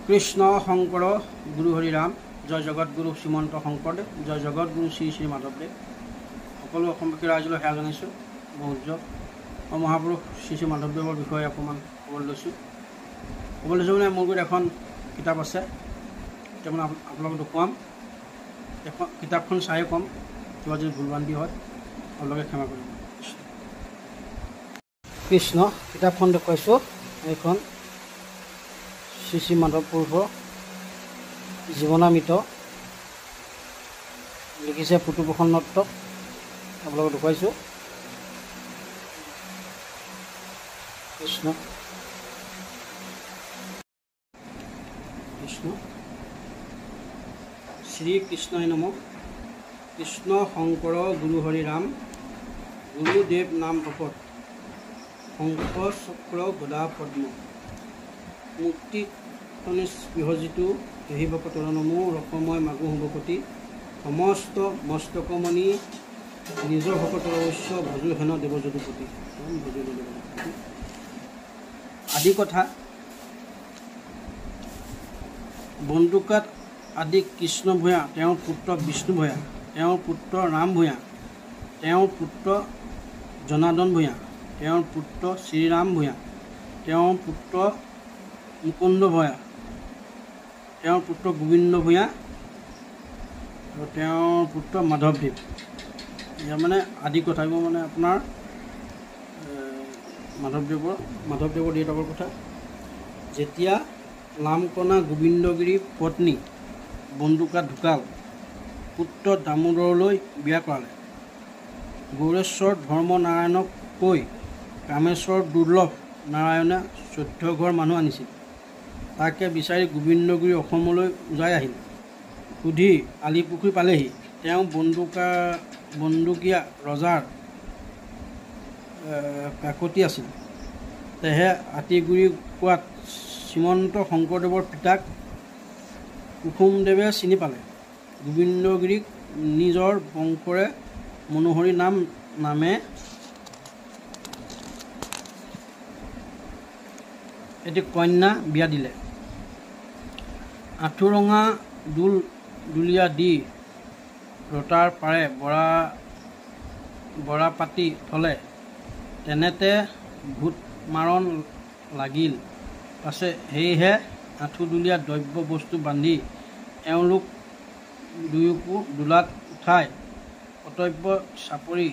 কৃষ্ণ শংকৰ গুৰু হৰিৰাম, জয় জগতগুৰু শ্ৰীমন্ত শংকৰদেৱ, জয় জগতগুৰু শ্ৰী শ্ৰী মাধৱদেৱ। সকলো অসমবাসী ৰাইজলৈ সেৱা জনাইছোঁ। বহু মহাপুৰুষ শ্ৰী শ্ৰী মাধৱদেৱৰ বিষয়ে অকণমান ক'বলৈ লৈছোঁ মানে মোৰ গুৰিত এখন কিতাপ আছে, এতিয়া মানে আপোনালোকক দেখুৱাম। এখন কিতাপখন চাই ক'ম, কিবা যদি ভুলভ্ৰান্তি হয় আপোনালোকে ক্ষমা কৰিব। কৃষ্ণ কিতাপখন দেখুৱাইছোঁ। এইখন শ্ৰী শ্ৰী মাধৱ পুৰুষৰ জীৱনামৃত, লিখিছে পুতুপ্ৰসাদ নট্টক। আপোনালোকক দেখুৱাইছোঁ। কৃষ্ণ কৃষ্ণ শ্ৰীকৃষ্ণই নমঃ। কৃষ্ণ শংকৰ গুৰু হৰিৰাম, গুৰুদেৱ নাম ভকত, শংখ চক্ৰ গদা পদ্ম, মুক্তি বিহজিতো দেহি ভকতৰ নমো, ৰসময় মাগু শুভকতি, সমস্ত মস্তকমণি নিজৰ ভকতৰ অৱশ্য ভজু হেন দেৱ যদুপতি। আদি কথা বন্দুকাত আদি কৃষ্ণ ভূঞা, তেওঁৰ পুত্ৰ বিষ্ণু ভূঞা, তেওঁৰ পুত্ৰ ৰাম ভূঞা, তেওঁৰ পুত্ৰ জনাৰ্দন ভূঞা, তেওঁৰ পুত্ৰ শ্ৰীৰাম ভূঞা, তেওঁৰ পুত্ৰ মুকুন্দ ভূঞা, তেওঁৰ পুত্ৰ গোবিন্দ ভূঞা আৰু তেওঁৰ পুত্ৰ মাধৱদেৱ। ইয়াৰ মানে আদি কথা, এইবোৰ মানে আপোনাৰ মাধৱদেৱৰ দেউতাকৰ কথা। যেতিয়া লামকনা গোবিন্দগিৰি পত্নী বন্দুকাত ঢুকাল, পুত্ৰ দামোদৰলৈ বিয়া কৰালে। গৌৰেশ্বৰ ধৰ্মনাৰায়ণক কৈ কামেশ্বৰ দুৰ্লভ নাৰায়ণে 14 ঘৰ মানুহ আনিছিল। তাকে বিচাৰি গোবিন্দগিৰি অসমলৈ উজাই আহিল। সুধি আলিপুখুৰী পালেহি। তেওঁ বন্দুকীয়া ৰজাৰ কাকতি আছিল। তেহে আতিগুৰি কোৱাত শ্ৰীমন্ত শংকৰদেৱৰ পিতাক কুসুমদেৱে চিনি পালে। গোবিন্দগিৰিক নিজৰ বংশৰে মনোহৰী নামে এটি কন্যা বিয়া দিলে। আঁঠুৰঙা দুলীয়া দি ৰতাৰ পাৰে বৰা পাতি থলে। তেনেতে ভূত মাৰণ লাগিল। পাছে সেয়েহে আঁঠুদুলীয়া দ্ৰব্য বস্তু বান্ধি এওঁলোক দুয়োকো দোলাত উঠাই কৰ্তব্য চাপৰি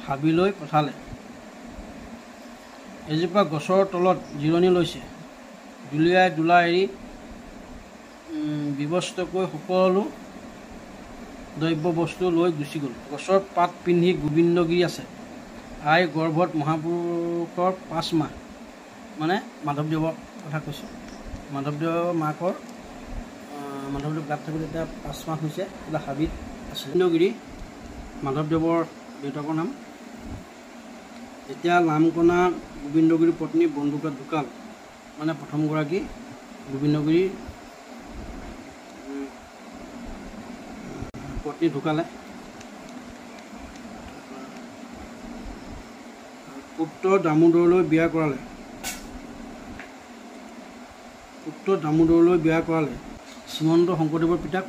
হাবিলৈ পঠালে। এজোপা গছৰ তলত জিৰণি লৈছে। দুলীয়াই দোলা এৰি বিবস্তকৈ সকলো দ্ৰব্য বস্তু লৈ গুচি গ'ল। গছৰ পাত পিন্ধি গোবিন্দগিৰি আছে। আই গৰ্ভত মহাপুৰুষৰ 5 মাহ, মানে মাধৱদেৱৰ কথা কৈছোঁ। মাধৱদেৱৰ মাকৰ মাধৱদেৱ গাত থাকোঁতে তেতিয়া 5 মাহ হৈছে, কিবা হাবিত আছিল। গোবিন্দগিৰি মাধৱদেৱৰ দেউতাকৰ নাম। যেতিয়া লামকনা গোবিন্দগিৰিৰ পত্নী বন্দুকাত ঢুকাল, মানে প্ৰথমগৰাকী গোবিন্দগিৰিৰ পত্নী ঢুকালে। পুত্ৰ দামোদৰলৈ বিয়া কৰালে। শ্ৰীমন্ত শংকৰদেৱৰ পিতা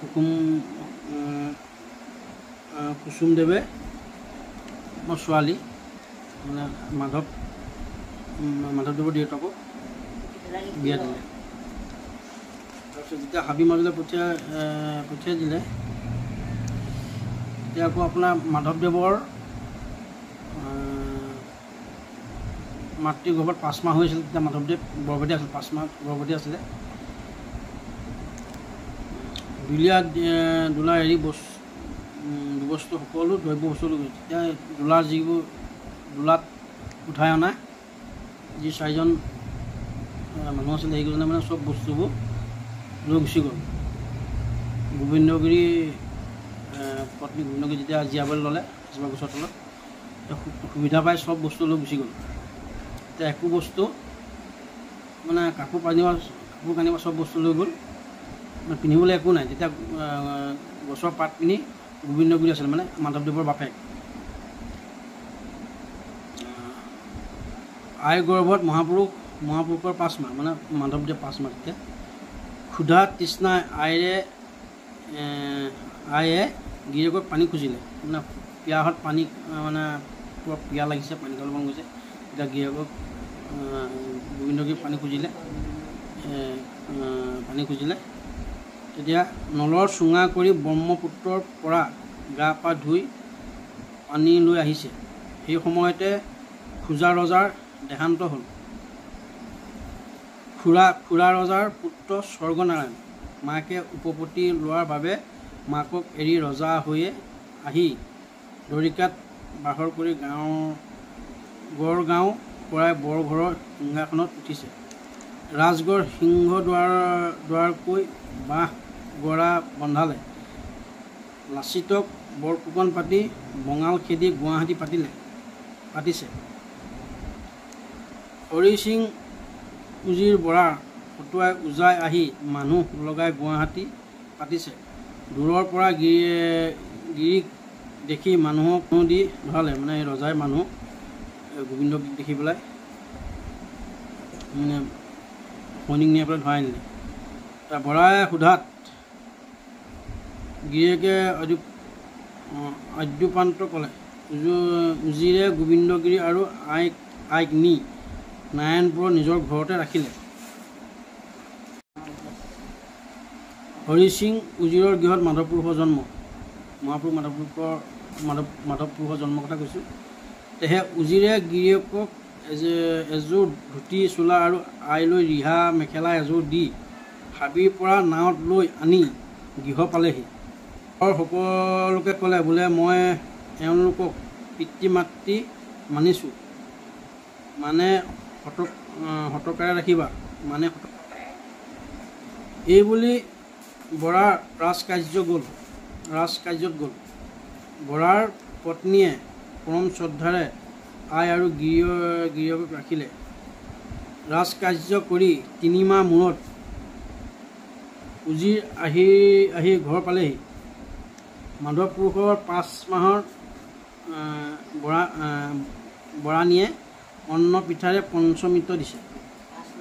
কুসুমদেৱে ছোৱালী, মানে মাধৱদেৱৰ দেউতাকক বিয়া দিলে। তাৰপিছত যেতিয়া হাবি মাজলৈ পঠিয়াই দিলে, তেতিয়া আকৌ আপোনাৰ মাধৱদেৱৰ মাতৃ গৰ্ভত 5 মাহ হৈছিল। তেতিয়া মাধৱদেৱ গৰ্ভৱতী আছিল, 5 মাহ গৰ্ভৱতী আছিলে। দোলা এৰি দুবস্তু সকলো দ্ৰব্য বস্তু লৈ গৈছে। তেতিয়া দোলাত উঠাই অনা যি 4জন মানুহ আছিলে, সেইকেইজনে মানে চব বস্তুবোৰ লৈ গুচি গ'ল। গোবিন্দগিৰি পত্নী গোবিন্দগিৰি যেতিয়া জীয়াবলৈ ল'লে এজোপা গছৰ তলত, সুবিধা পাই চব বস্তু লৈ গুচি গ'ল। এতিয়া একো বস্তু মানে কাপোৰ কানিব চব বস্তু লৈ গ'ল, মানে পিন্ধিবলৈ একো নাই। তেতিয়া গছৰ পাত পিন্ধি গোবিন্দগিৰি আছিলে, মানে মাধৱদেৱৰ বাপেক। আই গৰ্ভত মহাপুৰুষ মহাপুৰুষৰ 5 মাহ মানে মাধৱদেৱ 5 মাহ তেতিয়া ক্ষুধা তৃষ্ণাই আয়ে গিৰিয়েকক পানী খুজিলে মানে পিয়াহত পানী মানে পুৰা পিয়াহ লাগিছে পানী খাব মন গৈছে এতিয়া গিৰিয়েকক গোবিন্দগিৰি পানী খুজিলে তেতিয়া নলৰ চুঙা কৰি ব্ৰহ্মপুত্ৰৰ পৰা গা পা ধুই পানী লৈ আহিছে সেই সময়তে খোজা ৰজাৰ দেহান্ত হ'ল খুৰা ৰজাৰ পুত্ৰ স্বৰ্গনাৰায়ণ মাকে উপপত্তি লোৱাৰ বাবে মাকক এৰি ৰজা হৈয়ে আহি দৰিকাত বাহৰ কৰি গড়গাঁও পৰাই বৰঘৰৰ সিংহাসনত উঠিছে ৰাজগড় সিংহ দুৱাৰকৈ বাঁহ গৰা বন্ধালে লাচিতক বৰফুকন পাতি বঙাল খেদি গুৱাহাটী পাতিছে হৰি সিং উজিৰ বৰাৰ হতুৱাই উজাই আহি মানুহ লগাই গুৱাহাটী পাতিছে দূৰৰ পৰা গিৰিক দেখি মানুহক দি ধৰালে মানে ৰজাই মানুহ গোবিন্দক দেখি পেলাই মানে সৈনিক নিয়াই পেলাই ধৰাই আনিলে বৰাই সোধাত গিৰিয়েকে আদ্যপান্ত ক'লে উজিৰে গোবিন্দগিৰি আৰু আইক নি নাৰায়ণপুৰৰ নিজৰ ঘৰতে ৰাখিলে হৰি সিং উজিৰৰ গৃহত মাধৱপুৰুষৰ জন্ম মাধৱপুৰুষৰ জন্মৰ কথা কৈছোঁ তেহে উজিৰে গিৰিয়েকক এযোৰ ধুতি চোলা আৰু আইলৈ ৰিহা মেখেলা এযোৰ দি হাবিৰ পৰা নাৱত লৈ আনি গৃহ পালেহি সকলোকে ক'লে বোলে মই এওঁলোকক পিতৃ মাতৃ মানিছোঁ মানে সতকাৰে ৰাখিবা মানে এই বুলি বৰাৰ ৰাজকাৰ্যত গ'ল বৰাৰ পত্নীয়ে পৰম শ্ৰদ্ধাৰে আই আৰু গিৰিয়েকক ৰাখিলে ৰাজকাৰ্য কৰি 3 মাহ মূৰত উজিৰ আহি ঘৰ পালেহি মাধৱপুৰুষৰ 5 মাহৰ বৰানীয়ে অন্ন পিঠাৰে পঞ্চমৃত দিছে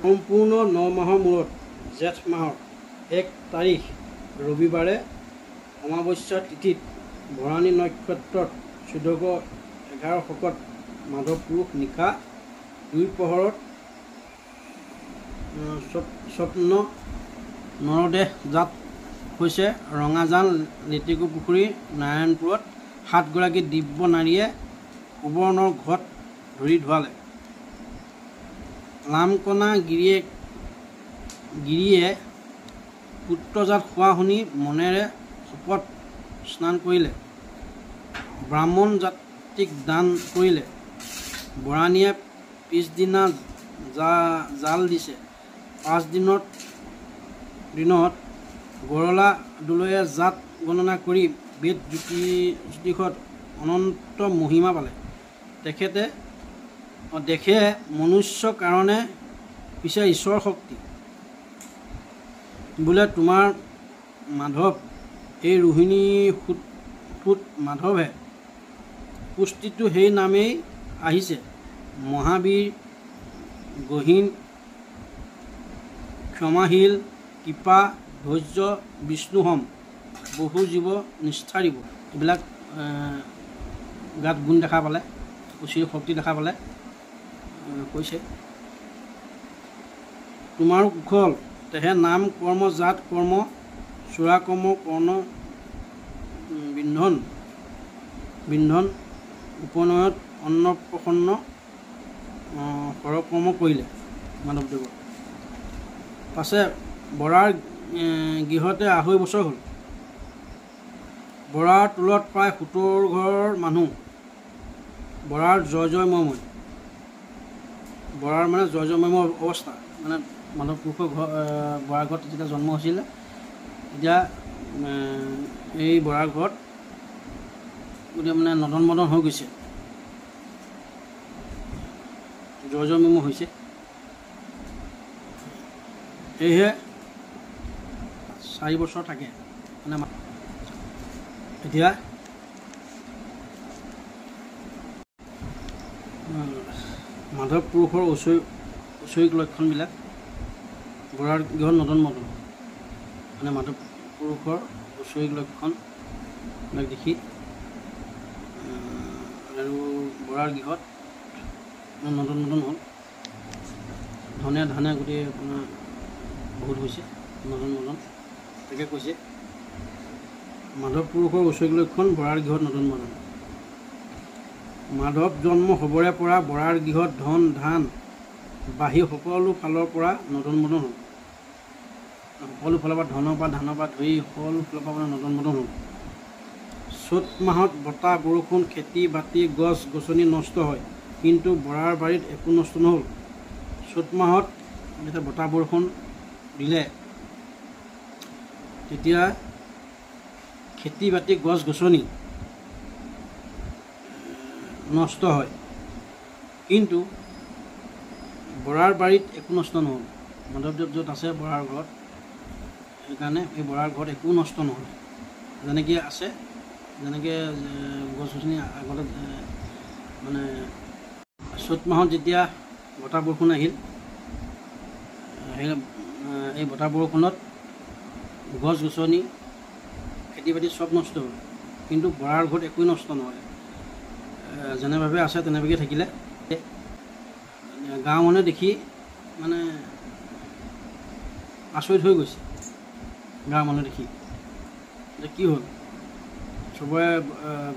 সম্পূৰ্ণ 9 মাহৰ মূৰত জেঠ মাহৰ 1 তাৰিখ ৰবিবাৰে অমাৱস্যা তিথিত ভৰণী নক্ষত্ৰত 1411 শকত মাধৱপুৰুষ নিশা 2 পহৰত স্বপ্ন নৰদেহ জাত হৈছে ৰঙাজান লেটেকু পুখুৰী নাৰায়ণপুৰত 7 গৰাকী দিব্য নাৰীয়ে সুবৰ্ণৰ ঘট ধৰি ধোৱালে লামকনা গিৰিয়ে পুত্ৰজাত হোৱা শুনি মনেৰে শপত স্নান কৰিলে ব্ৰাহ্মণ জাতিক দান কৰিলে বৰানীয়ে পিছদিনা জাল দিছে 5 দিনত গৰলা দুলয়ে জাত গণনা কৰি বেদ জ্যোতিষত অনন্ত মহিমা পালে দেখে মনুষ্য কাৰণে পিছে ঈশ্বৰ শক্তি বোলে তোমাৰ মাধৱ এই ৰোহিণী সুত মাধৱহে পুষ্টিটো সেই নামেই আহিছে মহাবীৰ গহীন ক্ষমাশীল কৃপা ধৈৰ্য বিষ্ণুহম বহু জীৱ নিষ্ঠাৰিব এইবিলাক গাত গুণ দেখা পালে উচিৰ শক্তি দেখা পালে কৈছে তোমাৰ কুশল তেহে নাম কৰ্ম জাত কৰ্ম চূড়া কৰ্ম কৰ্ণ বিন্ধন উপনয়ত অন্নপ্ৰসন্ন সৰকৰ্ম কৰিলে মাধৱদেৱৰ পাছে বৰাৰ গৃহতে 2.5 বছৰ হ'ল বৰাৰ টোলত প্ৰায় 70 ঘৰৰ মানুহ বৰাৰ জয়ময় বৰাৰ মানে জয়ময় অৱস্থা মানে মাধৱপুৰুষৰ বৰাৰ ঘৰত যেতিয়া জন্ম হৈছিলে এতিয়া এই বৰাৰ ঘৰত গোটেই মানে নদন মদন হৈ গৈছে জয়ময় হৈছে সেয়েহে 4 বছৰ থাকে মানে এতিয়া মাধৱপুৰুষৰ ঐশ্বৰিক লক্ষণবিলাক বৰাৰ গৃহত নদন মদন মানে মাধৱ পুৰুষৰ ঐশ্বৰিক লক্ষণবিলাক দেখি আৰু বৰাৰ গৃহত নদন মদন হ'ল ধনে ধানে গোটেই আপোনাৰ বহুত হৈছে নদন মদন তাকে কৈছে মাধৱ পুৰুষৰ ঐশ্বৰিক লক্ষণ বৰাৰ গৃহত নদন মদন মাধৱ জন্ম হ'বৰে পৰা বৰাৰ গৃহত ধন ধান বাঢ়ি সকলো ফালৰ পৰা নদন মদন হ'ল সকলো ফালৰ পৰা ধনৰ পৰা ধানৰ পৰা ধৰি সকলো ফালৰ পৰা নদন মদন হ'ল চ'ত মাহত বতাহ বৰষুণ খেতি বাতি গছ গছনি নষ্ট হয় কিন্তু বৰাৰ বাৰীত একো নষ্ট নহ'ল চ'ত মাহত যেতিয়া বতাহ বৰষুণ দিলে তেতিয়া খেতি বাতি গছ গছনি নষ্ট হয় কিন্তু বৰাৰ বাৰীত একো নষ্ট নহ'ল মাধৱদেৱ য'ত আছে বৰাৰ ঘৰত সেইকাৰণে এই বৰাৰ ঘৰত একো নষ্ট নহ'ল যেনেকৈ আছে যেনেকৈ গছ গছনি আগতে মানে চ'ত মাহত যেতিয়া বতাহ বৰষুণ আহিল এই বতাহ বৰষুণত গছ গছনি খেতি বাতি চব নষ্ট হ'ল কিন্তু বৰাৰ ঘৰত একোৱেই নষ্ট নহ'লে যেনেভাৱে আছে তেনেভাৱে থাকিলে গাঁও মানুহে দেখি মানে আচৰিত হৈ গৈছে গাঁৱৰ মানুহে দেখি যে কি হ'ল চবৰে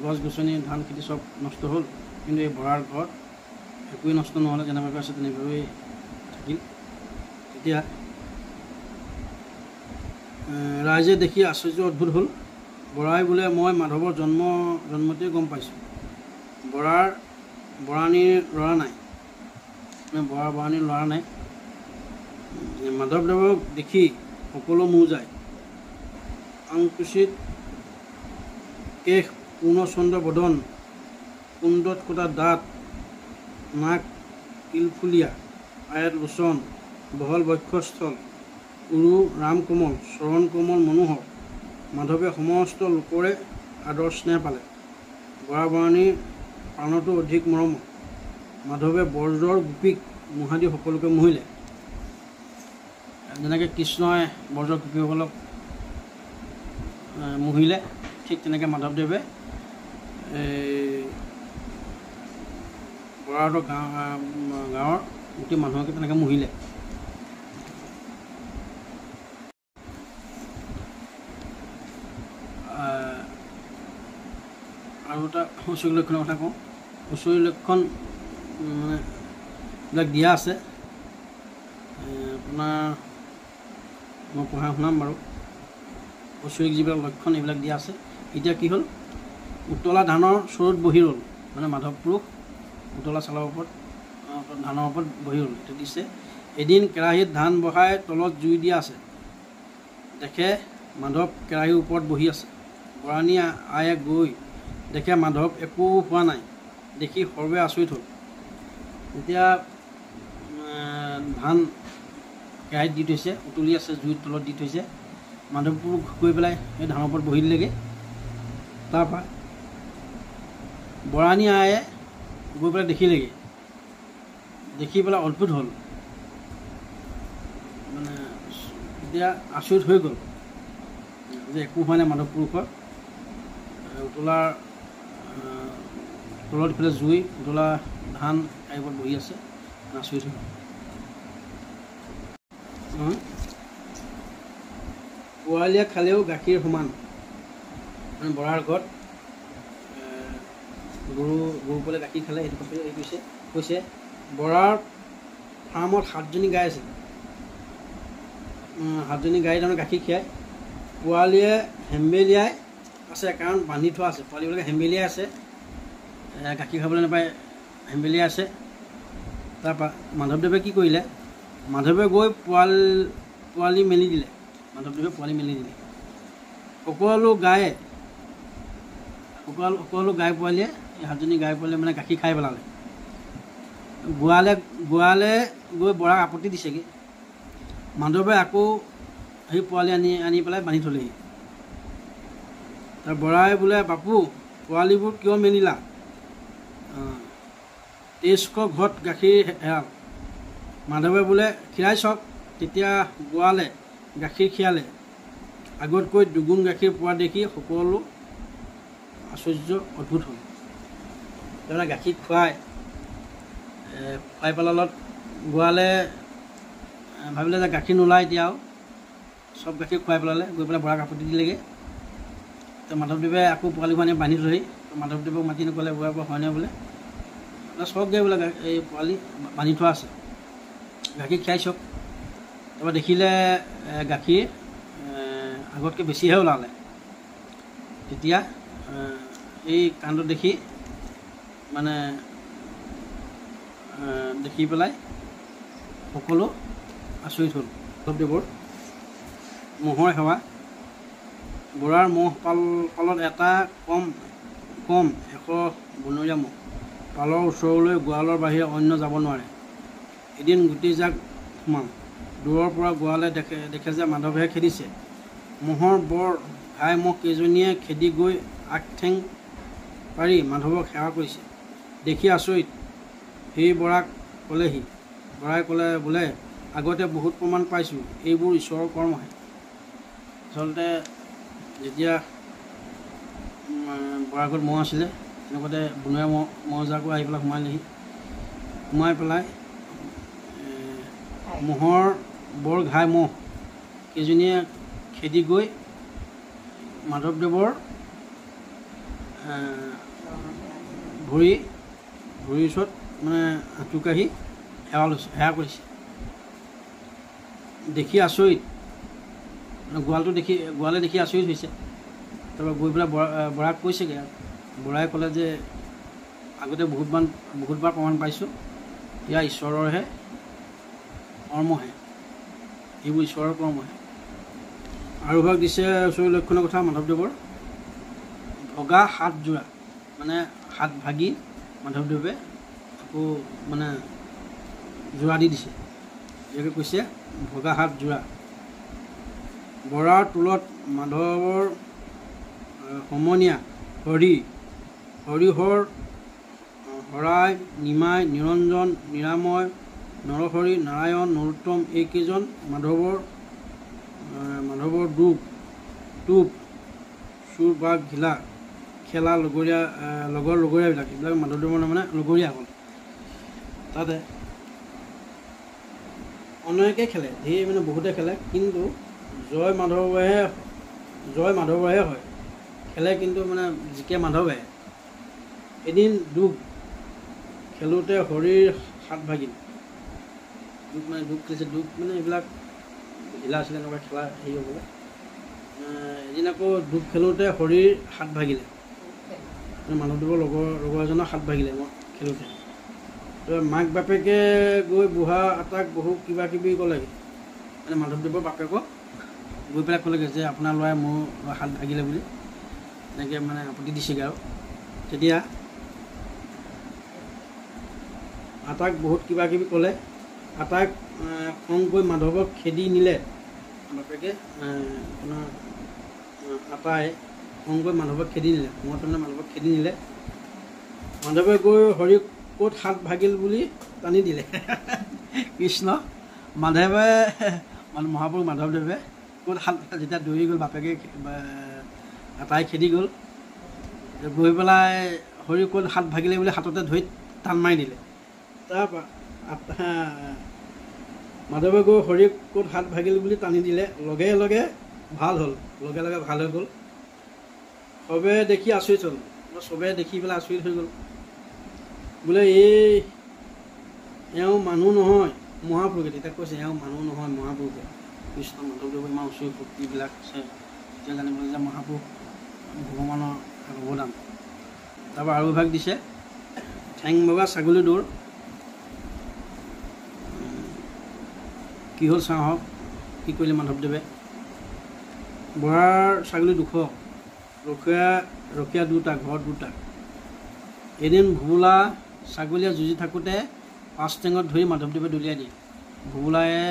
গছ গছনি ধান খেতি চব নষ্ট হ'ল কিন্তু এই বৰাৰ ঘৰত একোৱেই নষ্ট নহ'লে যেনেভাৱে আছে তেনেভাৱেই থাকিল তেতিয়া ৰাইজে দেখি আশ্চৰ্য অদ্ভুত হ'ল বৰাই বোলে মই মাধৱৰ জন্মতেই গম পাইছোঁ বৰাণীৰ ল'ৰা নাই বৰাণীৰ ল'ৰা নাই মাধৱদেৱক দেখি সকলো মোৰ যায় আংকুচিত কেশ পূৰ্ণচন্দ্ৰ বদন কুণ্ডত কটা দাঁত নাক ইলফুলীয়া আয়ত লোচন বহল বক্ষস্থল উৰু ৰাম কোমল চৰণ কোমল মনোহৰ মাধৱে সমস্ত লোকৰে আদৰ স্নেহ পালে বৰা বৰাণীৰ প্ৰাণতো অধিক মৰম মাধৱে বৰজৰ গোপীক মোহাদি সকলোকে মোহিলে যেনেকৈ কৃষ্ণই বৰজৰ গোপীসকলক মোহিলে ঠিক তেনেকৈ মাধৱদেৱে বৰাহঁতৰ গাঁৱৰ গোটেই মানুহকে তেনেকৈ মোহিলে আৰু এটা ঐশ্বৰিক লক্ষণৰ কথা কওঁ ঐশ্বৰিক লক্ষণ মানে এইবিলাক দিয়া আছে আপোনাৰ মই পঢ়া শুনাম বাৰু ঐশ্বৰিক যিবিলাক লক্ষণ এইবিলাক দিয়া আছে এতিয়া কি হ'ল উতলা ধানৰ চৰুত বহি ৰ'ল মানে মাধৱ পুৰুষ উতলা চালৰ ওপৰত ধানৰ ওপৰত বহি ৰ'ল এইটো দিছে এদিন কেৰাহীত ধান বহাই তলত জুই দিয়া আছে দেখে মাধৱ কেৰাহীৰ ওপৰত বহি আছে বৰাণী আয়ে গৈ দেখে মাধৱ একো হোৱা নাই দেখি সৰ্বে আচৰিত হ'ল এতিয়া ধান কেৰাহীত দি থৈছে উতলি আছে জুইৰ তলত দি থৈছে মাধৱ পুৰুষ গৈ পেলাই সেই ধানৰ ওপৰত বহি দিলেগৈ তাৰপৰা বৰাণী আয়ে গৈ পেলাই দেখিলেগৈ দেখি পেলাই অদ্ভুত হ'ল মানে এতিয়া আচৰিত হৈ গ'ল যে একো হোৱা নাই মাধৱ পুৰুষৰ উতলাৰ তলত ইফালে জুই উতলা ধান কাইবত বহি আছে আচৰিত হৈ পোৱালীয়ে খালেও গাখীৰ সমান মানে বৰাৰ ঘৰত গৰু পোৱালীয়ে গাখীৰ খালে সেইটো কথা কৈছে বৰাৰ ফাৰ্মত 7জনী গাই আছিল 7জনী গাই তাৰমানে গাখীৰ খীৰায় পোৱালীয়ে হেম্বেলিয়াই আছে কাৰণ বান্ধি থোৱা আছে পোৱালীবিলাকে হেম্বেলিয়াই আছে গাখীৰ খাবলৈ নাপায় হেম্বেলিয়াই আছে তাৰপৰা মাধৱদেৱে কি কৰিলে মাধৱে গৈ পোৱালি মেলি দিলে মাধৱদেৱে পোৱালি মেলি দিলে সকলো গাই পোৱালীয়ে এই 7জনী গাই পোৱালীয়ে মানে গাখীৰ খাই পেলালে গোৱালে গৈ বৰাক আপত্তি দিছেগৈ মাধৱে আকৌ সেই পোৱালি আনি পেলাই বান্ধি থ'লেহি তাৰ বৰাই বোলে বাপু পোৱালিবোৰ কিয় মেলিলা 2300 ঘৰত গাখীৰ হেৰাল মাধৱে বোলে খীৰাই চাওক। তেতিয়া গোৱালে গাখীৰ খীৰালে। আগতকৈ দুগুণ গাখীৰ পোৱা দেখি সকলো আশ্চৰ্য অদ্ভুত হ'ল। তাৰমানে গাখীৰ খুৱাই পেলালত গোৱালে ভাবিলে যে গাখীৰ নোলায় এতিয়া আৰু চব গাখীৰ খুৱাই পেলালে। গৈ পেলাই বুঢ়াক আপত্তি দিলেগৈ। তো মাধৱদেৱে আকৌ পোৱালিবোৰ আনি বান্ধি থৈ মাধৱদেৱক মাতি নক'লে বুঢ়া পৰা হয়নে বোলে চবগৈ বোলে এই পোৱালি বান্ধি থোৱা আছে, গাখীৰ খীৰাই চাওক। তাৰপৰা দেখিলে গাখীৰ আগতকৈ বেছিহে ওলালে। তেতিয়া এই কাণ্ড দেখি মানে দেখি পেলাই সকলো আচৰিত হ'ল। মাধৱদেৱৰ ম'হৰ সেৱা। বুঢ়াৰ ম'হ পালত এটা কম 100 বনৰীয়া ম'হ। পালৰ ওচৰলৈ গোৱালৰ বাহিৰে অন্য যাব নোৱাৰে। এদিন গোটেই জাক সোমাল। দূৰৰ পৰা গোৱালে দেখে যে মাধৱে খেদিছে। ম'হৰ বৰ ঘাই ম'হ কেইজনীয়ে খেদি গৈ আগ ঠেং পাৰি মাধৱক সেৱা কৰিছে দেখি আচৰিত। সেই বৰাক ক'লেহি। বৰাই ক'লে বোলে আগতে বহুত প্ৰমাণ পাইছোঁ এইবোৰ ঈশ্বৰৰ কৰ্মহে। আচলতে যেতিয়া বৰা ঘৰত ম'হ আছিলে তেনেকুৱাতে বনৰীয়া ম'হজাকো আহি পেলাই সোমাই পেলাই ম'হৰ বৰ ঘাই ম'হ কেইজনীয়ে খেদি গৈ মাধৱদেৱৰ ভৰিৰ ওচৰত মানে আঁঠুকাঢ়ি সেৱা কৰিছে দেখি আচৰিত। গোৱালে দেখি আচৰিত হৈছে। তাৰপৰা গৈ পেলাই বৰাক কৈছেগৈ। বৰাই ক'লে যে আগতে বহুতবাৰ প্ৰমাণ পাইছোঁ এয়া ঈশ্বৰৰহে কৰ্মহে, এইবোৰ ঈশ্বৰৰ কৰ্মহে। আৰু ভাগ দিছে ওচৰৰ লক্ষণৰ কথা মাধৱদেৱৰ ভগা 7 যোৰা, মানে 7 ভাগি মাধৱদেৱে আকৌ মানে যোৰা দি দিছে। ইয়াকে কৈছে ভগা 7 যোৰা। বৰাৰ টোলত মাধৱৰ সমনীয়া হৰিহৰ, হৰাই, নিমাই, নিৰঞ্জন, নিৰাময়, নৰহৰি, নাৰায়ণ, নৰোত্তম এইকেইজন মাধৱৰ টোপ, চোৰ বাঘ ঘিলা খেলা লগৰীয়াবিলাক এইবিলাক মাধৱদেৱৰ মানে লগৰীয়া হ'ল। তাতে অনেকে খেলে, ধেৰ মানে বহুতে খেলে, কিন্তু জয় মাধৱৰহে হয়। খেলে কিন্তু মানে জিকে মাধৱে। এদিন দুখ খেলোঁতে হৰিৰ 7 ভাগিল। দুখ খেলিছে। দুখ মানে এইবিলাক ঘিলা আছিলে এনেকুৱা খেলা হেৰি হ'বলৈ। এদিন আকৌ দুখ খেলোঁতে হৰিৰ 7 ভাগিলে। মাধৱদেৱৰ লগৰ এজনৰ 7 ভাগিলে মই খেলোঁতে। মাক বাপেকে গৈ বুঢ়া আটাক বহু কিবা কিবি ক'লেগৈ। মানে মাধৱদেৱৰ বাপেকক গৈ পেলাই ক'লেগৈ যে আপোনাৰ ল'ৰাই মোৰ 7 ভাগিলে বুলি এনেকৈ মানে আপত্তি দিছেগৈ। আৰু তেতিয়া আটাক বহুত কিবা কিবি ক'লে। আটাক খং কৰি মাধৱক খেদি নিলে। বাপেকে আপোনাৰ আটাই খং কৰি মাধৱক খেদি নিলে। মাধৱক খেদি নিলে। মাধৱে গৈ হৰিক ক'ত 7 ভাগিল বুলি টানি দিলে। কৃষ্ণ মাধৱে মহাপুৰুষ মাধৱদেৱে ক'ত 7 যেতিয়া দৌৰি গ'ল বাপেকে আটাই খেদি গ'ল। গৈ পেলাই হৰি ক'ত 7 ভাগিলে বুলি হাততে ধৰি টান মাৰি দিলে। তাৰপৰা মাধৱে গৈ হৰিক ক'ত 7 ভাগিল বুলি টানি দিলে। লগে লগে ভাল হৈ গ'ল। চবে দেখি আচৰিত হ'ল। চবে দেখি পেলাই আচৰিত হৈ গ'ল। বোলে এওঁ মানুহ নহয় মহাপুৰুষে। তেতিয়া কৈছে এওঁ মানুহ নহয় মহাপুৰুষে। কৃষ্ণ মাধৱদেৱৰ ইমান ওচৰ শক্তিবিলাক আছে। এতিয়া জানিবলৈ যে মহাপুৰুষ ভগৱানৰ অৱদান। তাৰপৰা আৰু ভাগ দিছে ঠেং বগা ছাগলী দৌৰ। কি হ'ল চাওঁ কি কৰিলে মাধৱদেৱে। বুঢ়াৰ ছাগলী 200, ৰখীয়া 2টা, ঘৰত 2টা। এদিন ভুবুলা ছাগলীয়ে যুঁজি থাকোঁতে 5 ঠেঙত ধৰি মাধৱদেৱে দলিয়াই দিয়ে। ভুবুলায়ে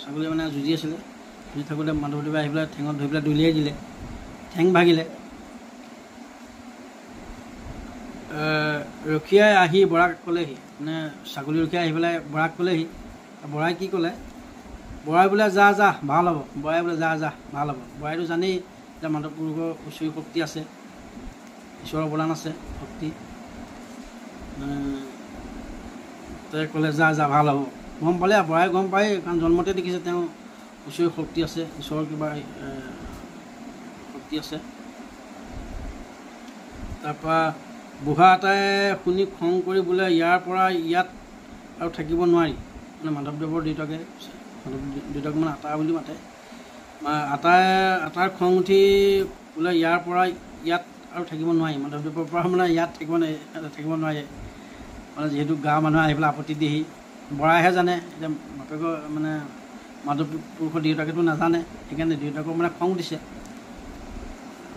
ছাগলী মানে যুঁজি আছিলে। যুঁজি থাকোঁতে মাধৱদেৱে আহি পেলাই ঠেঙত ধৰি পেলাই দলিয়াই দিলে। ঠেং ভাগিলে। ৰখীয়াই আহি বৰাক ক'লেহি, মানে ছাগলী ৰখীয়াই আহি পেলাই বৰাক ক'লেহি। বৰাই কি ক'লে, বৰাই বোলে যা যা ভাল হ'ব, বৰাই বোলে যা যা ভাল হ'ব। বৰাইটো জানেই যে মাধৱ পুৰুষৰ ঐশ্বৰিক শক্তি আছে, ঈশ্বৰৰ অৱদান আছে শক্তি। তাই ক'লে যা যা ভাল হ'ব। গম পালে, বৰাই গম পায়, কাৰণ জন্মতে দেখিছে তেওঁ ঐশ্বৰিক শক্তি আছে, ঈশ্বৰৰ কিবা শক্তি আছে। তাৰপৰা বুঢ়া এটাই শুনি খং কৰি বোলে ইয়াৰ পৰা ইয়াত আৰু থাকিব নোৱাৰি, মানে মাধৱদেৱৰ দেউতাকে, দেউতাক মানে আটা বুলি মাতে। আটাৰ খং উঠি বোলে ইয়াৰ পৰা ইয়াত আৰু থাকিব নোৱাৰি, মাধৱদেৱৰ পৰা মানে ইয়াত থাকিব নোৱাৰে, মানে যিহেতু গাঁৱৰ মানুহে আহি পেলাই আপত্তি দিয়েহি। বৰাইহে জানে, এতিয়া বাপেকৰ মানে মাধৱ পুৰুষৰ দেউতাকেতো নাজানে, সেইকাৰণে দেউতাকক মানে খং উঠিছে।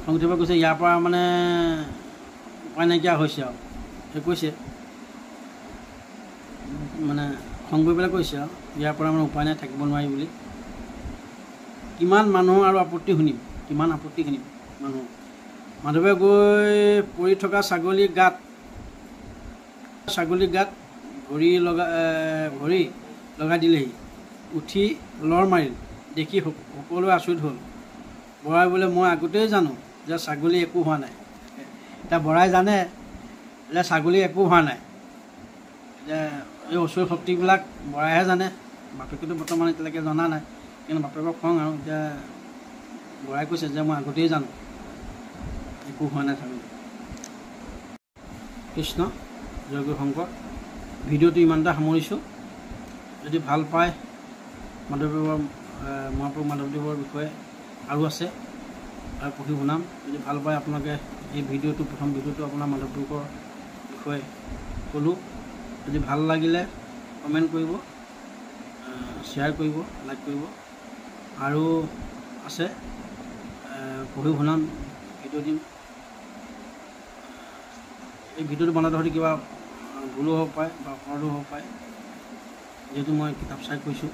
খং উঠিব কৈছে ইয়াৰ পৰা মানে উপায় নাইকিয়া হৈছে আৰু, সেই কৈছে মানে খং কৰি পেলাই কৈছে আৰু ইয়াৰ পৰা মানে উপায় নাই, থাকিব নোৱাৰি বুলি। কিমান মানুহ আৰু আপত্তি শুনিম, কিমান আপত্তি শুনিম মানুহ। মাধৱে গৈ পৰি থকা ছাগলীৰ গাত ভৰি লগাই দিলেহি, উঠি লৰ মাৰিল। দেখি সকলোৱে আচৰিত হ'ল। বৰাই বোলে মই আগতেই জানো যে ছাগলী একো হোৱা নাই। এতিয়া বৰাই জানে যে ছাগলী একো হোৱা নাই, যে এই ঐশ্বৰিক শক্তিবিলাক বৰাইহে জানে, বাপেকেতো বৰ্তমান এতিয়ালৈকে জনা নাই। কিন্তু বাপেকৰ খং আৰু, এতিয়া বৰাই কৈছে যে মই আগতেই জানো একো হোৱা নাই ছাগলী। কৃষ্ণ জয় গুৰু শংকৰ। ভিডিঅ'টো ইমানটা সামৰিছোঁ। যদি ভাল পায় মাধৱদেৱৰ মহাপুৰুষ মাধৱদেৱৰ বিষয়ে আৰু আছে আৰু পঢ়ি শুনাম। যদি ভাল পায় আপোনালোকে এই ভিডিঅ'টো, প্ৰথম ভিডিঅ'টো আপোনাৰ মাধৱদেৱৰ বিষয়ে ক'লোঁ। যদি ভাল লাগিলে কমেণ্ট কৰিব, শ্বেয়াৰ কৰিব, লাইক কৰিব। আৰু আছে পঢ়ি শুনাম, ভিডিঅ' দিম। এই ভিডিঅ'টো বনাওঁতে হয়তো কিবা ভুলো হ'ব পাৰে বা অপৰাধো হ'ব পাৰে, যিহেতু মই কিতাপ চাই কৈছোঁ।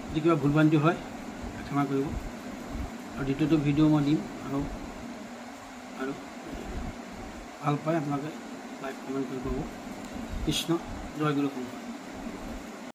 যদি কিবা ভুল ভ্ৰান্তি হয় ক্ষমা কৰিব। আৰু দ্বিতীয়টো ভিডিঅ' মই দিম, আৰু ভাল পায় আপোনালোকে লাইক কমেণ্ট কৰি ক'ব। কৃষ্ণ জয় গুৰু শংকৰ।